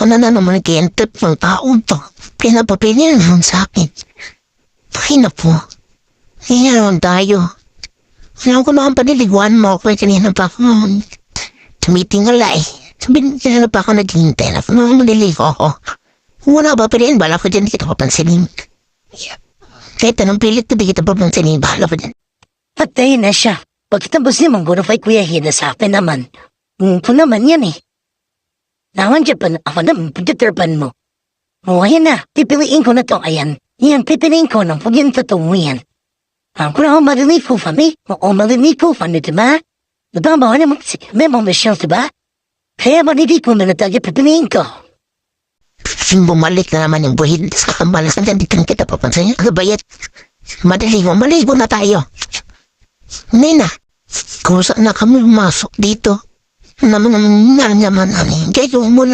Ano na naman kiyentip ng taon to? Pinapapili naman sa akin. Ay na po. Hindi naman tayo. Alam ko naman paniliguan mo ako. Kanina pa ako tumitingala eh. Kanina pa ako naghihintay na maliligo ako. Wala ba piliin? Bala ko dyan, kita papansinin. Kahit anong pilit na kita papansinin, bala ko dyan. Patay na siya. Pagkatapos naman ko na kay Kuya Hida sa akin naman. Po naman yan eh. Naman siya pa na ako naman pagkaterpan mo. O ayan na, pipiliin ko na to, ayan. Yan, pipiliin ko ng pag yung totoo yan. Ako na ako marinig ko fa mi. O marinig ko fa mi, diba? Diba ba naman kasi may mga chance, diba? Kaya marinig ko na talaga pipiliin ko. Bumalik na naman yung buhid sa kambalas na dyan, di kan kita papansin. Ano ba yan? Maligo na tayo. Nina, kung saan na kami masok dito, naman naman namin. Kaya yung muna